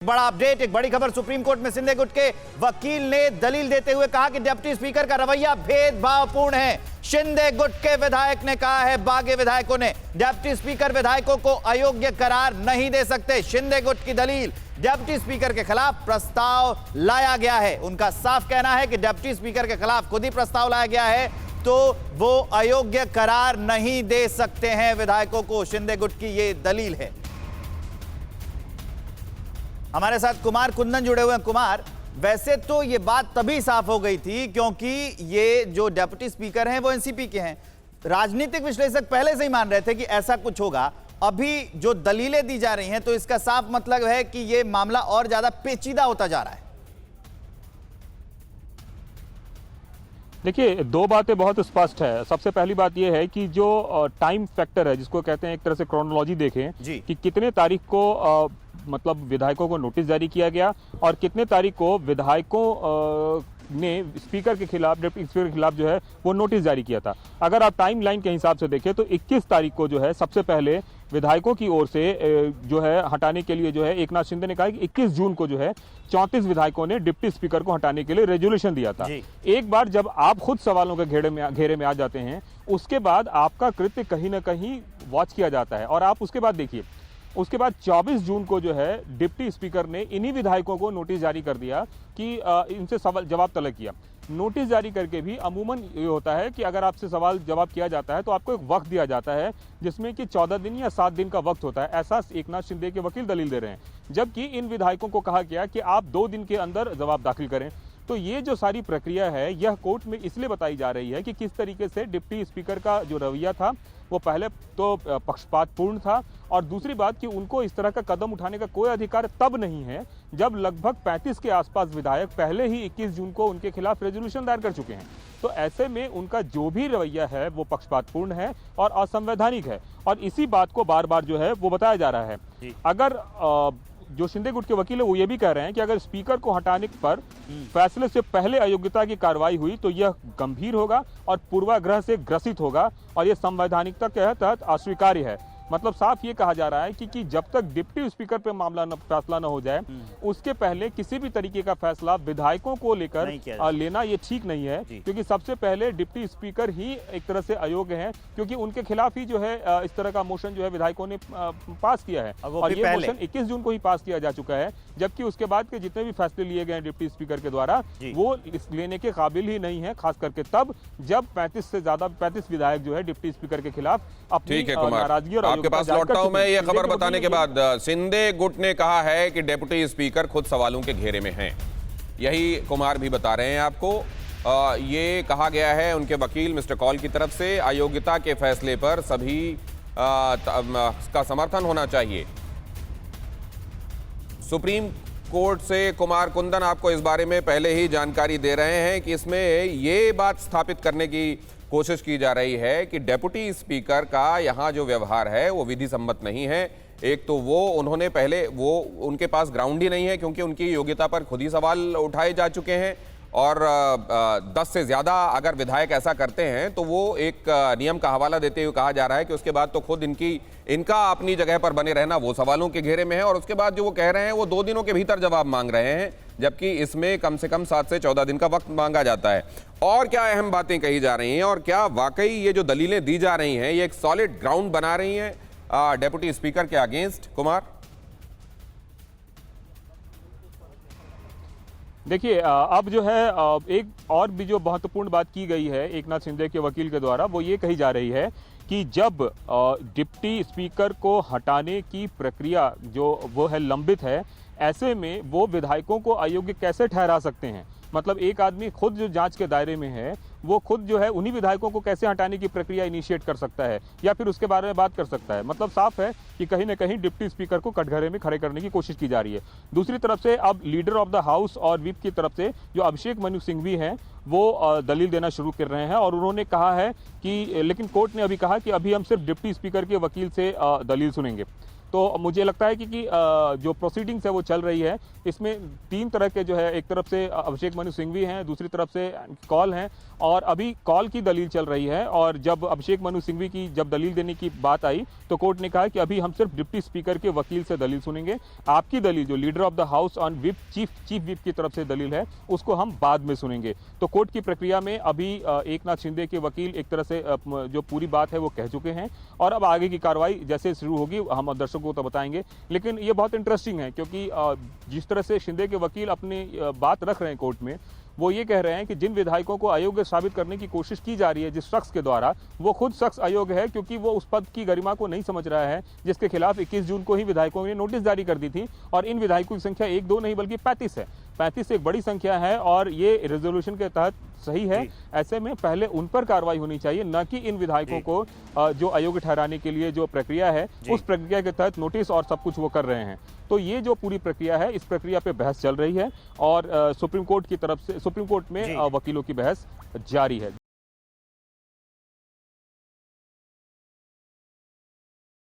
बड़ा अपडेट, एक बड़ी खबर। सुप्रीम कोर्ट में शिंदे गुट के वकील ने दलील देते हुए कहा कि डिप्टी स्पीकर का रवैया भेदभावपूर्ण है। शिंदे गुट के विधायक ने कहा है बागी विधायकों ने डिप्टी स्पीकर विधायकों को अयोग्य करार नहीं दे सकते। शिंदे गुट की दलील, डिप्टी स्पीकर के खिलाफ प्रस्ताव लाया गया है। उनका साफ कहना है कि डिप्टी स्पीकर के खिलाफ खुद ही प्रस्ताव लाया गया है तो वो अयोग्य करार नहीं दे सकते हैं विधायकों को। शिंदे गुट की ये दलील है। हमारे साथ कुमार कुंदन जुड़े हुए हैं। कुमार, वैसे तो ये बात तभी साफ हो गई थी क्योंकि ये जो डिप्टी स्पीकर हैं वो एनसीपी के हैं। राजनीतिक विश्लेषक पहले से ही मान रहे थे कि ऐसा कुछ होगा। अभी जो दलीलें दी जा रही हैं तो इसका साफ मतलब है कि ये मामला और ज्यादा पेचीदा होता जा रहा है। देखिए, दो बातें बहुत स्पष्ट है। सबसे पहली बात यह है कि जो टाइम फैक्टर है, जिसको कहते हैं एक तरह से क्रोनोलॉजी देखें कि कितने तारीख को मतलब विधायकों को नोटिस जारी किया गया और कितने तारीख को विधायकों ने स्पीकर के खिलाफ, डिप्टी स्पीकर के खिलाफ जो है वो नोटिस जारी किया था। अगर आप टाइम लाइन के हिसाब से देखें तो 21 तारीख को जो है सबसे पहले विधायकों की ओर से जो है हटाने के लिए जो है एकनाथ शिंदे ने कहा कि 21 जून को जो है 34 विधायकों ने डिप्टी स्पीकर को हटाने के लिए रेजोल्यूशन दिया था। एक बार जब आप खुद सवालों के घेरे में आ जाते हैं, उसके बाद आपका कृत्य कहीं ना कहीं वॉच किया जाता है। और आप उसके बाद देखिए, उसके बाद 24 जून को जो है डिप्टी स्पीकर ने इन्हीं विधायकों को नोटिस जारी कर दिया कि इनसे सवाल जवाब तलब किया। नोटिस जारी करके भी अमूमन ये होता है कि अगर आपसे सवाल जवाब किया जाता है तो आपको एक वक्त दिया जाता है जिसमें कि 14 दिन या 7 दिन का वक्त होता है। ऐसा एकनाथ शिंदे के वकील दलील दे रहे हैं, जबकि इन विधायकों को कहा गया कि आप 2 दिन के अंदर जवाब दाखिल करें। तो ये जो सारी प्रक्रिया है यह कोर्ट में इसलिए बताई जा रही है कि किस तरीके से डिप्टी स्पीकर का जो रवैया था वो पहले तो पक्षपातपूर्ण था, और दूसरी बात कि उनको इस तरह का कदम उठाने का कोई अधिकार तब नहीं है जब लगभग 35 के आसपास विधायक पहले ही 21 जून को उनके खिलाफ रेजोल्यूशन दायर कर चुके हैं। तो ऐसे में उनका जो भी रवैया है वो पक्षपातपूर्ण है और असंवैधानिक है, और इसी बात को बार बार जो है वो बताया जा रहा है। अगर जो शिंदे गुट के वकील है वो ये भी कह रहे हैं कि अगर स्पीकर को हटाने पर फैसले से पहले अयोग्यता की कार्रवाई हुई तो यह गंभीर होगा और पूर्वाग्रह से ग्रसित होगा और यह संवैधानिकता के तहत अस्वीकार्य है। मतलब साफ ये कहा जा रहा है कि जब तक डिप्टी स्पीकर पे मामला फैसला न हो जाए उसके पहले किसी भी तरीके का फैसला विधायकों को लेकर लेना ये ठीक नहीं है, क्योंकि सबसे पहले डिप्टी स्पीकर ही एक तरह से अयोग्य हैं, क्योंकि उनके खिलाफ ही जो है इस तरह का मोशन जो है विधायकों ने पास किया है और ये मोशन 21 जून को ही पास किया जा चुका है। जबकि उसके बाद के जितने भी फैसले लिए गए डिप्टी स्पीकर के द्वारा वो लेने के काबिल ही नहीं है, खास करके तब जब 35 विधायक जो है डिप्टी स्पीकर के खिलाफ अपनी नाराजगी और आपके पास लौटता हूं मैं ये खबर बताने के बाद। शिंदे गुट ने कहा है कि डिप्टी स्पीकर खुद सवालों के घेरे में हैं, यही कुमार भी बता रहे हैं आपको। ये कहा गया है उनके वकील मिस्टर कॉल की तरफ से, अयोग्यता के फैसले पर सभी का समर्थन होना चाहिए। सुप्रीम कोर्ट से कुमार कुंदन आपको इस बारे में पहले ही जानकारी दे रहे हैं कि इसमें ये बात स्थापित करने की कोशिश की जा रही है कि डेप्यूटी स्पीकर का यहाँ जो व्यवहार है वो विधि सम्मत नहीं है। एक तो वो उन्होंने पहले उनके पास ग्राउंड ही नहीं है क्योंकि उनकी योग्यता पर खुद ही सवाल उठाए जा चुके हैं, और 10 से ज़्यादा अगर विधायक ऐसा करते हैं तो वो एक नियम का हवाला देते हुए कहा जा रहा है कि उसके बाद तो खुद इनका अपनी जगह पर बने रहना वो सवालों के घेरे में है, और उसके बाद जो वो कह रहे हैं वो 2 दिनों के भीतर जवाब मांग रहे हैं, जबकि इसमें कम से कम 7 से 14 दिन का वक्त मांगा जाता है। और क्या अहम बातें कही जा रही हैं और क्या वाकई ये जो दलीलें दी जा रही हैं ये एक सॉलिड ग्राउंड बना रही हैं डेप्यूटी स्पीकर के अगेंस्ट? कुमार, देखिए, अब जो है एक और भी जो महत्वपूर्ण बात की गई है एकनाथ शिंदे के वकील के द्वारा, वो ये कही जा रही है कि जब डिप्टी स्पीकर को हटाने की प्रक्रिया जो वो है लंबित है, ऐसे में वो विधायकों को अयोग्य कैसे ठहरा सकते हैं। मतलब एक आदमी खुद जो जांच के दायरे में है वो खुद जो है उन्हीं विधायकों को कैसे हटाने की प्रक्रिया इनिशिएट कर सकता है या फिर उसके बारे में बात कर सकता है। मतलब साफ है कि कहीं ना कहीं डिप्टी स्पीकर को कटघरे में खड़े करने की कोशिश की जा रही है। दूसरी तरफ से अब लीडर ऑफ द हाउस और व्हिप की तरफ से जो अभिषेक मनु सिंघवी हैं वो दलील देना शुरू कर रहे हैं, और उन्होंने कहा है कि लेकिन कोर्ट ने अभी कहा कि अभी हम सिर्फ डिप्टी स्पीकर के वकील से दलील सुनेंगे। तो मुझे लगता है कि जो प्रोसीडिंग्स है वो चल रही है, इसमें 3 तरह के जो है, एक तरफ से अभिषेक मनु सिंघवी हैं, दूसरी तरफ से कॉल हैं, और अभी कॉल की दलील चल रही है। और जब अभिषेक मनु सिंघवी की जब दलील देने की बात आई तो कोर्ट ने कहा कि अभी हम सिर्फ डिप्टी स्पीकर के वकील से दलील सुनेंगे, आपकी दलील जो leader of the house on whip chief whip की तरफ से दलील है उसको हम बाद में सुनेंगे। तो कोर्ट की प्रक्रिया में अभी एकनाथ शिंदे के वकील एक तरह से जो पूरी बात है वो कह चुके हैं, और अब आगे की कार्रवाई जैसे शुरू होगी हम दर्शकों को तो बताएंगे। लेकिन ये बहुत इंटरेस्टिंग है क्योंकि जिस तरह से शिंदे के वकील अपनी बात रख रहे हैं कोर्ट में, वो ये कह रहे हैं कि जिन विधायकों को अयोग्य साबित करने की कोशिश की जा रही है जिस शख्स के द्वारा, वो खुद शख्स अयोग्य है क्योंकि वो उस पद की गरिमा को नहीं समझ रहा है जिसके खिलाफ 21 जून को ही विधायकों ने नोटिस जारी कर दी थी। और इन विधायकों की संख्या 1-2 नहीं बल्कि 35 है। 35 एक बड़ी संख्या है और ये रेजोल्यूशन के तहत सही है। ऐसे में पहले उन पर कार्रवाई होनी चाहिए, न कि इन विधायकों को जो अयोग्य ठहराने के लिए जो प्रक्रिया है उस प्रक्रिया के तहत नोटिस और सब कुछ वो कर रहे हैं। तो ये जो पूरी प्रक्रिया है, इस प्रक्रिया पे बहस चल रही है और सुप्रीम कोर्ट की तरफ से, सुप्रीम कोर्ट में वकीलों की बहस जारी है।